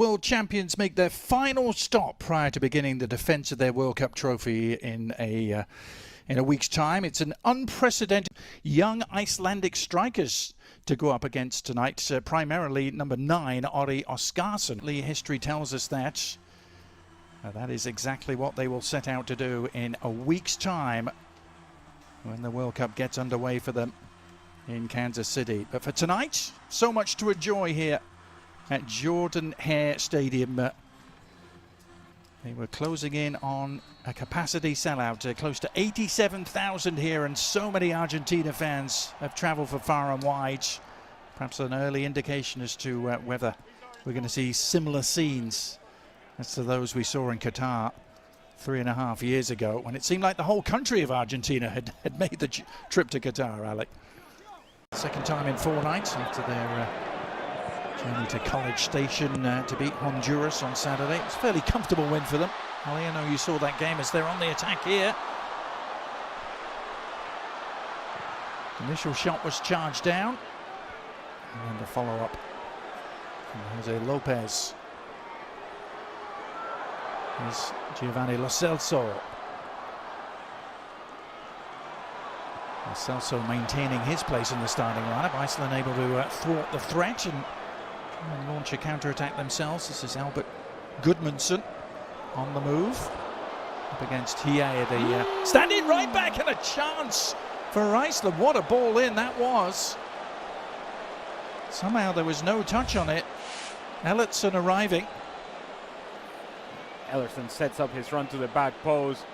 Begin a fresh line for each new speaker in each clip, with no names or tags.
World champions make their final stop prior to beginning the defence of their World Cup trophy in a week's time. It's an unprecedented young Icelandic strikers to go up against tonight, primarily number 9, Ori Oskarsson. History tells us that. That is exactly what they will set out to do in a week's time when the World Cup gets underway for them in Kansas City. But for tonight, so much to enjoy here at Jordan Hare Stadium. They were closing in on a capacity sellout, close to 87,000 here, and so many Argentina fans have travelled for far and wide. Perhaps an early indication as to whether we're going to see similar scenes as to those we saw in Qatar 3.5 years ago, when it seemed like the whole country of Argentina had made the trip to Qatar, Alec. Second time in 4 nights after their journey to College Station to beat Honduras on Saturday. It's a fairly comfortable win for them. Ali, I know you saw that game as they're on the attack here. The initial shot was charged down. And then the follow-up from Jose Lopez. Here's Giovanni Lo Celso. Lo Celso maintaining his place in the starting lineup. Iceland able to thwart the threat and launch a counter-attack themselves. This is Albert Gudmundsson on the move up against Hie, the stand-in right back, and a chance for Iceland. What a ball in that was. Somehow there was no touch on it. Ellertsson arriving.
Ellertsson sets up his run to the back post,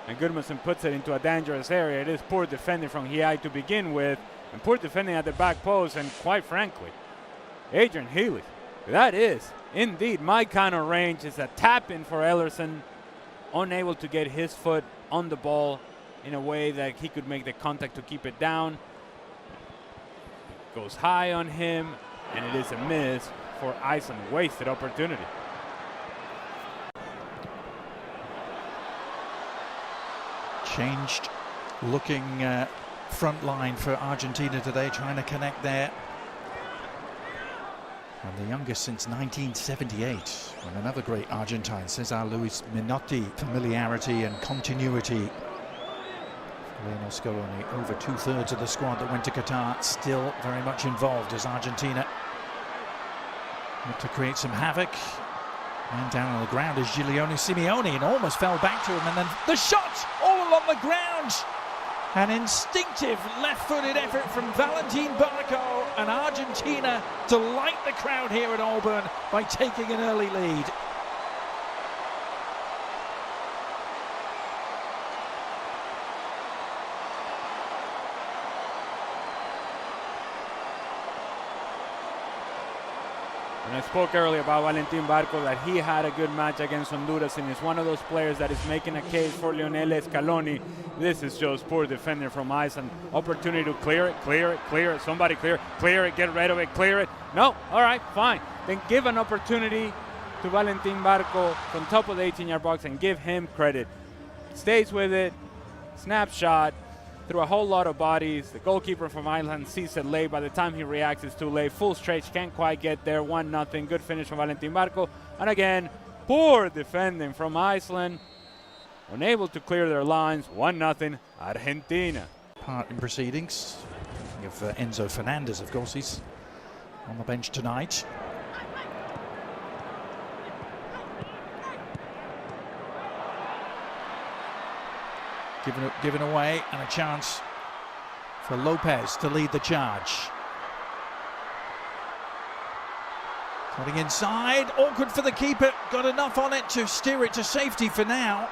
and Gudmundsson puts it into a dangerous area. It is poor defending from Hie to begin with, and poor defending at the back post, and quite frankly, Adrian Healy, that is indeed my kind of range. Is a tap-in for Ellertsson, unable to get his foot on the ball in a way that he could make the contact to keep it down. Goes high on him, and it is a miss for Iceland. Wasted opportunity.
Changed looking front line for Argentina today, trying to connect there. And the youngest since 1978, when another great Argentine, Cesar Luis Menotti. Familiarity and continuity. Lionel Scaloni, over 2/3 of the squad that went to Qatar, still very much involved as Argentina looked to create some havoc. And down on the ground is Giuliano Simeone, and almost fell back to him, and then the shot all along the ground. An instinctive left-footed effort from Valentin Barco, and Argentina delight the crowd here at Auburn by taking an early lead.
And I spoke earlier about Valentin Barco, that he had a good match against Honduras, and is one of those players that is making a case for Lionel Scaloni. This is just poor defender from Iceland. Opportunity to clear it, somebody clear it, get rid of it, clear it. No, all right, fine. Then give an opportunity to Valentin Barco from top of the 18-yard box and give him credit. Stays with it, snapshot, through a whole lot of bodies. The goalkeeper from Iceland sees it late. By the time he reacts, it's too late. Full stretch, can't quite get there. 1-0. Good finish from Valentin Barco. And again, poor defending from Iceland. Unable to clear their lines. 1-0 Argentina.
Part in proceedings. Thinking of Enzo Fernandez, of course. He's on the bench tonight. Given away, and a chance for Lopez to lead the charge. Cutting inside, awkward for the keeper, got enough on it to steer it to safety for now.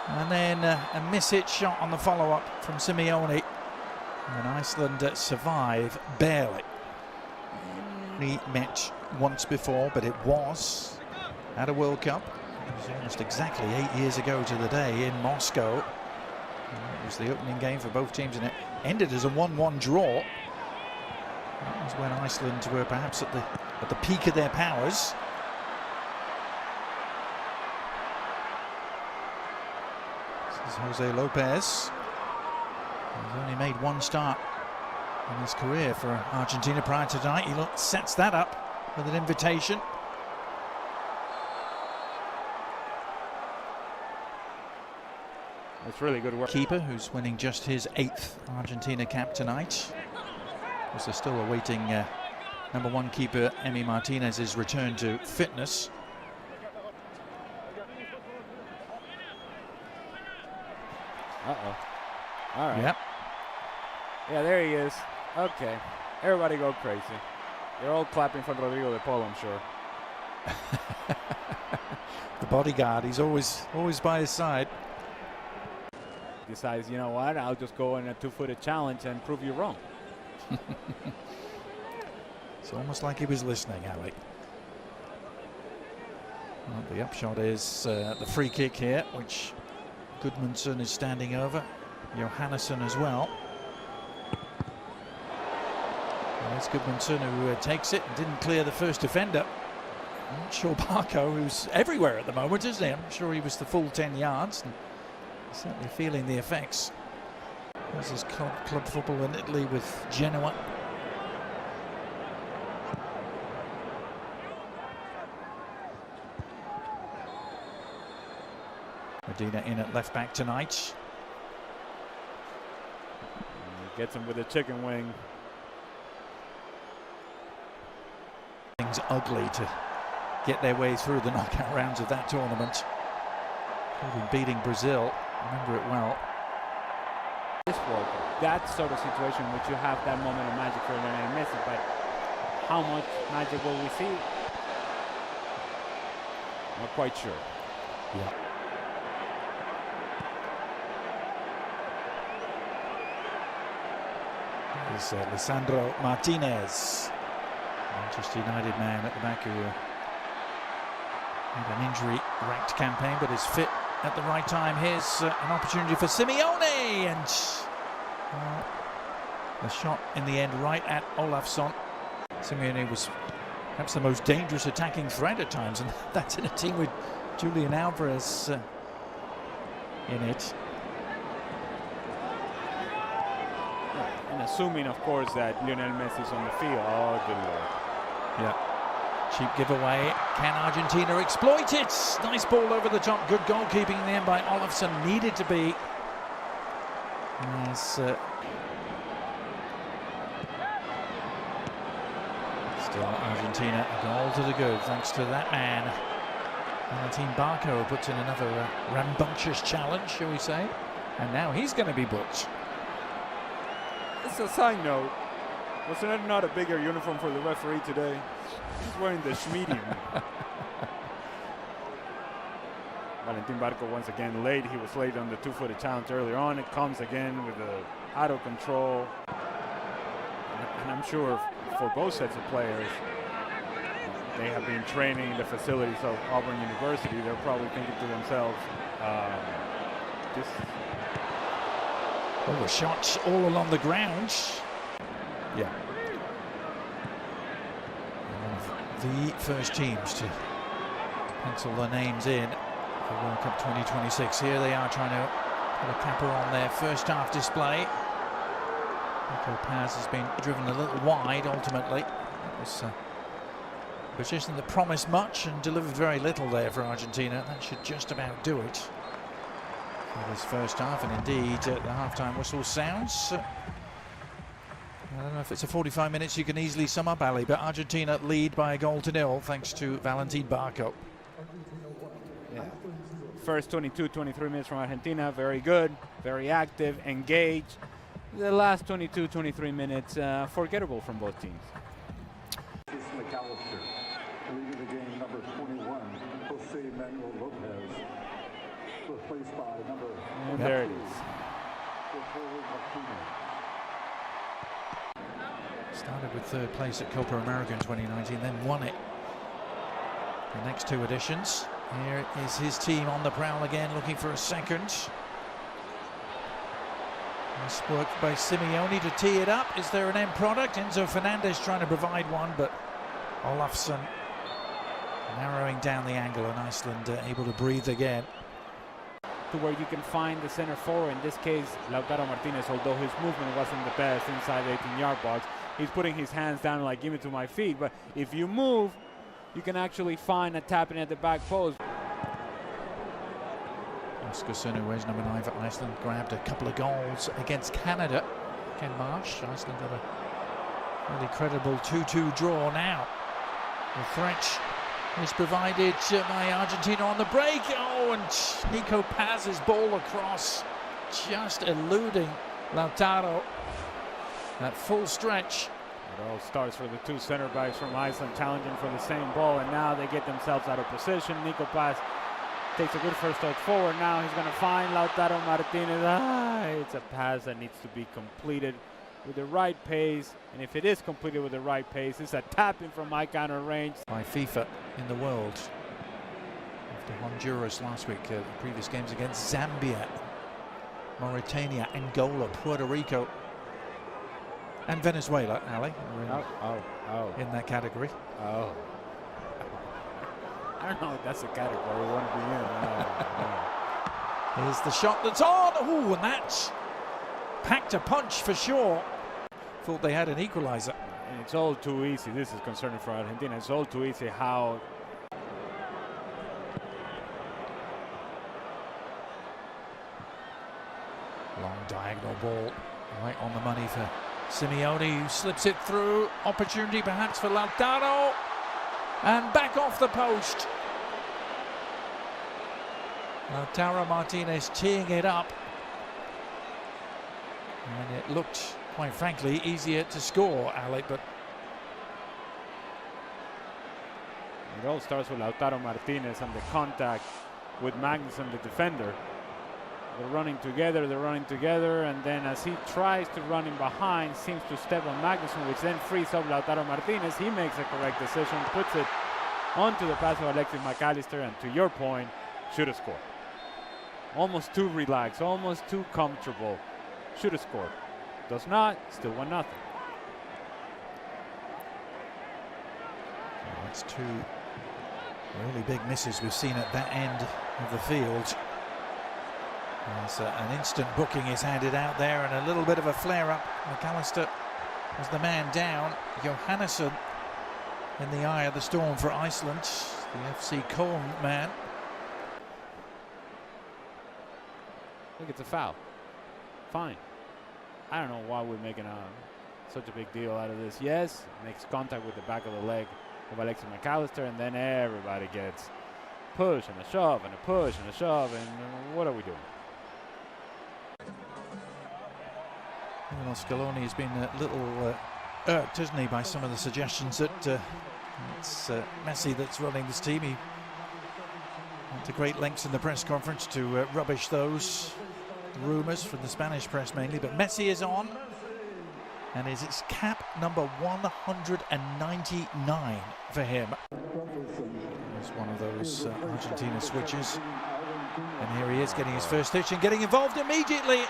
And then a miss-hit shot on the follow-up from Simeone. And Iceland survive barely. Only met once before, but it was at a World Cup. It was almost exactly 8 years ago to the day in Moscow. It was the opening game for both teams, and it ended as a 1-1 draw. That was when Iceland were perhaps at the peak of their powers. This is Jose Lopez. He's only made one start in his career for Argentina prior to tonight. He sets that up with an invitation.
It's really good work.
Keeper, who's winning just his 8th Argentina cap tonight. As they're still awaiting number 1 keeper Emi Martinez's return to fitness.
Uh-oh. All right.
Yep.
Yeah, there he is. Okay. Everybody go crazy. They're all clapping for Rodrigo de Paul, I'm sure.
The bodyguard, he's always by his side.
Decides, you know what, I'll just go in a 2-footed challenge and prove you wrong.
It's almost like he was listening, Ali. Well, the upshot is the free kick here, which Gudmundsson is standing over. Johannesson as well. And it's Gudmundsson who takes it and didn't clear the first defender. I'm not sure Barco, who's everywhere at the moment, isn't he? I'm sure he was the full 10 yards. And certainly feeling the effects. This is club football in Italy with Genoa. Medina in at left back tonight.
He gets him with a chicken wing.
Things ugly to get their way through the knockout rounds of that tournament. They've been beating Brazil. Remember it well.
This World Cup, that sort of situation which you have that moment of magic for Lionel Messi, but how much magic will we see? Not quite sure.
Yeah. There's Lisandro Martinez, Manchester United man at the back, who had an injury-racked campaign but is fit at the right time. Here's an opportunity for Simeone, and the shot in the end right at Olafsson. Simeone was perhaps the most dangerous attacking threat at times, and that's in a team with Julian Alvarez in it.
And assuming, of course, that Lionel Messi is on the field. Oh, good lord.
Yeah. Cheap giveaway. Can Argentina exploit it? Nice ball over the top. Good goalkeeping in the end by Olafsson. Needed to be. Yes. Still Argentina a goal to the good, thanks to that man. Valentin Barco puts in another rambunctious challenge, shall we say. And now he's going to be booked.
It's a side note. Wasn't it not a bigger uniform for the referee today? He's wearing the medium. Valentin Barco once again late. He was late on the 2-footed challenge earlier on. It comes again with the out of control. And I'm sure for both sets of players, they have been training in the facilities of Auburn University. They're probably thinking to themselves,
Oh, the shots all along the ground. Yeah. One of the first teams to pencil their names in for World Cup 2026. Here they are trying to put a capper on their first half display. Nico Paz has been driven a little wide ultimately. It was a position that promised much and delivered very little there for Argentina. That should just about do it for this first half, and indeed the half-time whistle sounds. I don't know if it's a 45 minutes you can easily sum up, Ali, but Argentina lead by a goal to nil thanks to Valentin Barco.
Yeah. First 22-23 minutes from Argentina, very good, very active, engaged. The last 22-23 minutes, forgettable from both teams.
McAllister, leading the game, number 21, Jose Manuel Lopez, replaced by number.
And there it is.
Started with third place at Copa America in 2019, then won it the next two editions. Here is his team on the prowl again, looking for a second. Nice work by Simeone to tee it up. Is there an end product? Enzo Fernandez trying to provide one, but Olafsson narrowing down the angle, and Iceland able to breathe again.
To where you can find the center forward, in this case Lautaro Martinez, although his movement wasn't the best inside the 18-yard box, he's putting his hands down like, give it to my feet, but if you move, you can actually find a tapping at the back post.
Oskarsson, who wears number 9 for Iceland, grabbed a couple of goals against Canada. Ken Marsh, Iceland got a really credible 2-2 draw now. The threat is provided by Argentina on the break. Oh, and Nico Paz's ball across, just eluding Lautaro. That full stretch.
It all starts for the two center backs from Iceland challenging for the same ball, and now they get themselves out of position. Nico Paz takes a good first step forward. Now he's going to find Lautaro Martinez. It's a pass that needs to be completed with the right pace, and if it is completed with the right pace, it's a tap in from my counter range.
By FIFA in the world. After Honduras last week, the previous games against Zambia, Mauritania, Angola, Puerto Rico, and Venezuela, Ali, in that category.
Oh. I don't know if that's the category we want to be in.
Here's the shot that's on. Oh, and that's packed a punch for sure. Thought they had an equalizer.
And it's all too easy. This is concerning for Argentina. It's all too easy how
long diagonal ball right on the money for Simeone, who slips it through. Opportunity perhaps for Lautaro. And back off the post. Lautaro Martinez teeing it up. And it looked, quite frankly, easier to score, Alec, but
it all starts with Lautaro Martinez and the contact with Magnuson, the defender. They're running together, and then as he tries to run in behind, seems to step on Magnuson, which then frees up Lautaro Martinez. He makes a correct decision, puts it onto the pass of Alexis McAllister, and to your point, should have scored. Almost too relaxed, almost too comfortable. Should have scored. Does not, still 1-0.
That's two really big misses we've seen at that end of the field. As an instant booking is handed out there, and a little bit of a flare-up. McAllister was the man down. Johannesson in the eye of the storm for Iceland, the FC Köln man.
I think it's a foul. Fine. I don't know why we're making such a big deal out of this. Yes, makes contact with the back of the leg of Alexis McAllister, and then everybody gets push and a shove and a push and a shove, and what are we doing?
Well, Scaloni has been a little irked, hasn't he, by some of the suggestions that it's Messi that's running this team. He went to great lengths in the press conference to rubbish those rumours from the Spanish press mainly, but Messi is on, and it's cap number 199 for him. It's one of those Argentina switches, and here he is getting his first touch and getting involved immediately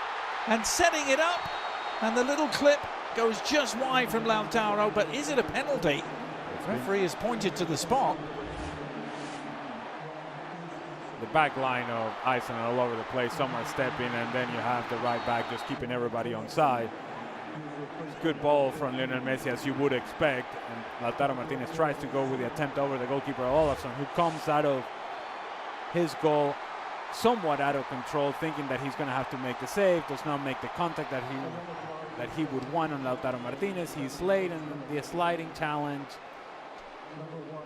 and setting it up, and the little clip goes just wide from Lautaro, but is it a penalty? The referee has pointed to the spot.
The back line of Iceland all over the place, someone stepping, and then you have the right back just keeping everybody on side. It's good ball from Lionel Messi, as you would expect, and Lautaro Martinez tries to go with the attempt over the goalkeeper Olafsson, who comes out of his goal somewhat out of control, thinking that he's going to have to make the save, does not make the contact that he would want on Lautaro Martinez. He's late in the sliding challenge,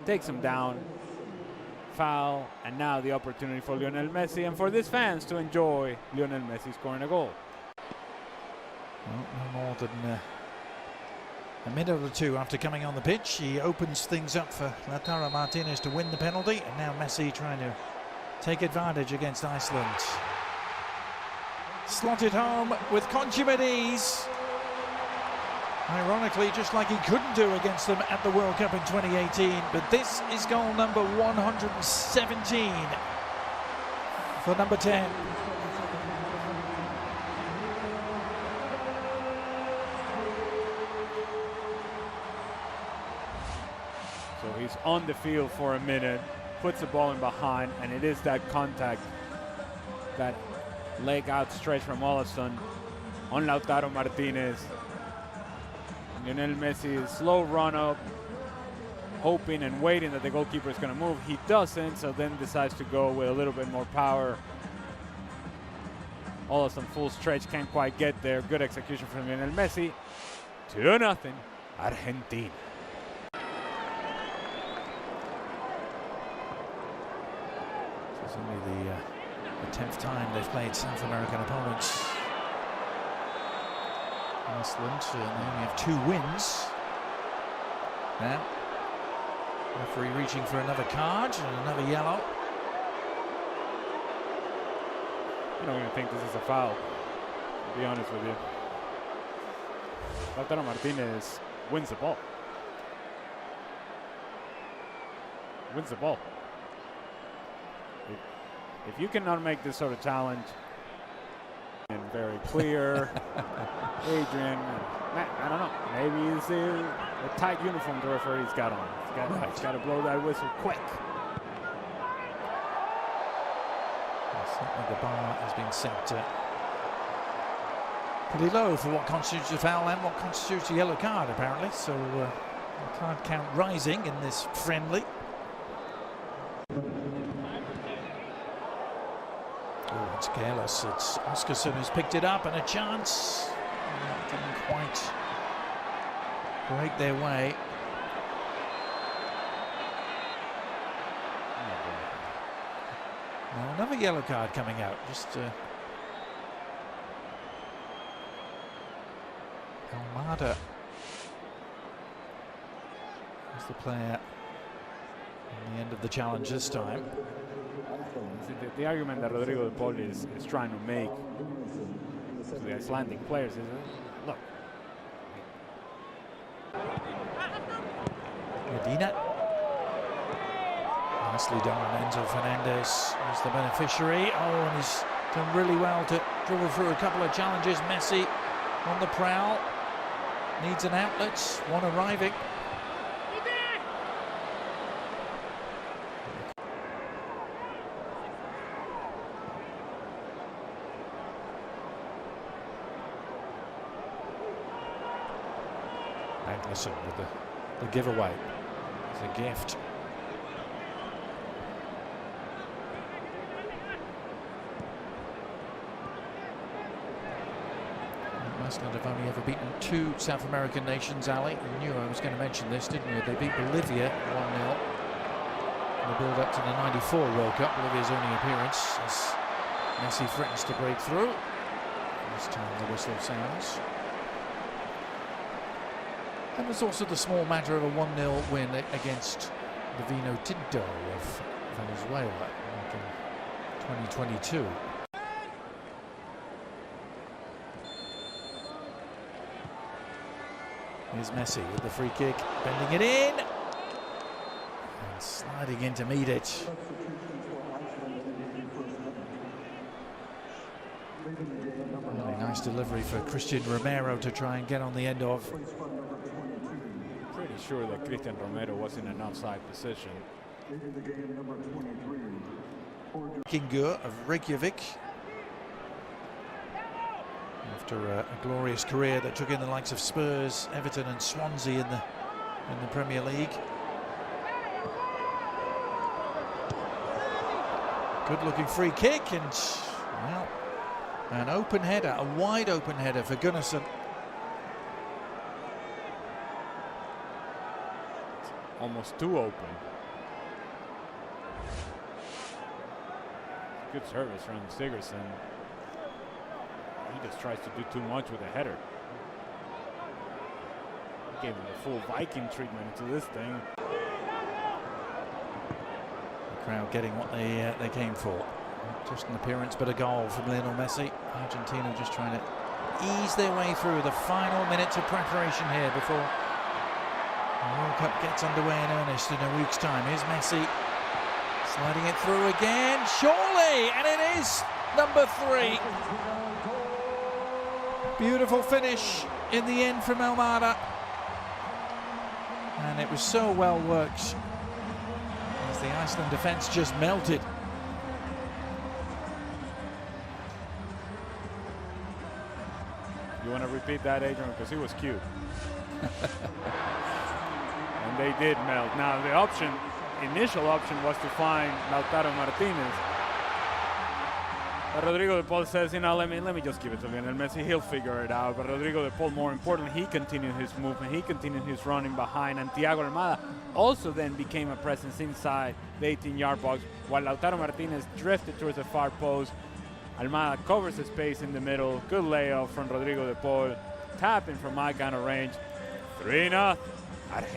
takes him down. Foul, and now the opportunity for Lionel Messi and for these fans to enjoy Lionel Messi scoring a goal.
Well, no more than a minute or two after coming on the pitch, he opens things up for Lautaro Martinez to win the penalty, and now Messi trying to take advantage against Iceland. Slotted home with consummate ease. Ironically, just like he couldn't do against them at the World Cup in 2018. But this is goal number 117 for number 10.
So he's on the field for a minute, puts the ball in behind, and it is that contact, that leg outstretched from Olafsson on Lautaro Martinez. Lionel Messi, slow run up, hoping and waiting that the goalkeeper is going to move. He doesn't, so then decides to go with a little bit more power Olsen full stretch, can't quite get there. Good execution from Lionel Messi. 2-0, Argentina.
It's only the 10th time they've played South American opponents. Iceland, they only have 2 wins. Now, referee reaching for another card and another yellow.
I don't even think this is a foul, to be honest with you. Lautaro Martinez wins the ball. Wins the ball. If you cannot make this sort of challenge, and very clear, Adrian, I don't know, maybe it's the tight uniform the referee's got on. He's got to blow that whistle quick.
Certainly the bar has been set pretty low for what constitutes a foul and what constitutes a yellow card, apparently. So the card count rising in this friendly. Oh, it's careless. It's Oscarson who's picked it up, and a chance. Didn't quite break their way. Well, another yellow card coming out. Just Almada is the player in the end of the challenge this time.
The argument that Rodrigo de Paul is trying to make to the Icelandic players is, look.
Medina. Nicely done. Enzo Fernandez is the beneficiary. Oh, and he's done really well to dribble through a couple of challenges. Messi on the prowl. Needs an outlet. One arriving. Listen with the giveaway. It's a gift. Iceland have only ever beaten 2 South American nations, Ali. You knew I was going to mention this, didn't you? They beat Bolivia 1-0 in the build-up to the '94 World Cup. Bolivia's only appearance as Messi threatens to break through. This time the whistle sounds. And there's also the small matter of a 1-0 win against the Vino Tinto of Venezuela back in 2022. Here's Messi with the free kick, bending it in, and sliding in to meet it. Really nice delivery for Christian Romero to try and get on the end of.
Pretty sure that Christian Romero was in an offside position.
Kingur of Reykjavik. After a glorious career that took in the likes of Spurs, Everton and Swansea in the Premier League. Good looking free kick, and well, an open header, a wide open header for Gunnarsson.
Almost too open. Good service from Sigurdsson. He just tries to do too much with a header. Gave him the full Viking treatment to this thing.
The crowd getting what they came for. Not just an appearance, but a goal from Lionel Messi. Argentina just trying to ease their way through the final minutes of preparation here before the World Cup gets underway in earnest in a week's time. Here's Messi sliding it through again, surely, and it is number 3. Beautiful finish in the end from Almada, and it was so well worked as the Iceland defence just melted.
You want to repeat that, Adrian, because he was cute. And they did melt. Now the initial option was to find Lautaro Martinez. But Rodrigo de Paul says, you know, let me just give it to Lionel Messi. He'll figure it out. But Rodrigo de Paul, more importantly, he continued his movement. He continued his running behind. And Thiago Almada also then became a presence inside the 18-yard box, while Lautaro Martinez drifted towards the far post. Almada covers the space in the middle. Good layup from Rodrigo de Paul. Tapping from my kind of range. 3-0. Argentina.